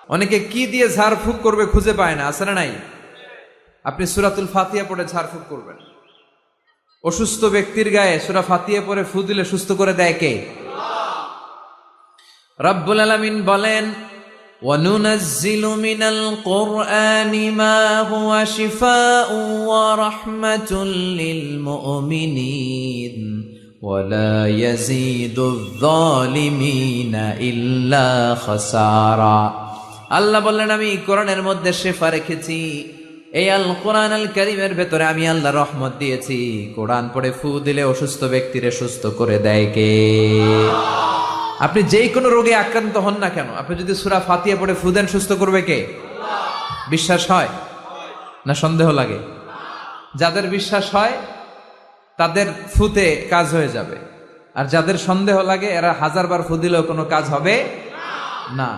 অনেকে কি দিয়ে ঝাড়ফুঁক করবে খুঁজে পায় না, আছে না নাই? আপনি সূরাতুল ফাতিহা পড়ে ঝাড়ফুঁক করবেন। অসুস্থ ব্যক্তির গায়ে সূরা ফাতিহা পড়ে ফু দিলে সুস্থ করে দেয় কে? রব্বুল আলামিন বলেন, وَنُنَزِّلُ مِنَ الْقُرْآنِ مَا هُوَ شِفَاءٌ وَرَحْمَةٌ لِّلْمُؤْمِنِينَ وَلَا يَزِيدُ الظَّالِمِينَ إِلَّا خَسَارًا। আল্লাহ বললেন, আমি কোরআনের মধ্যে শেফা রেখেছি। এই আল কোরআন আল কারীমের ভেতরে আমি আল্লাহ রহমত দিয়েছি। কোরআন পড়ে ফু দিলে অসুস্থ ব্যক্তিরে সুস্থ করে দেয় কে? আপনি যেই কোনো রোগে আক্রান্ত হন না কেন, আপনি যদি সূরা ফাতিহা পড়ে ফু দেন, সুস্থ করবে কে? বিশ্বাস হয় না সন্দেহ লাগে? যাদের বিশ্বাস হয় তাদের ফুতে কাজ হয়ে যাবে, আর যাদের সন্দেহ লাগে এরা 1000 বার ফু দিলেও কোনো কাজ হবে না।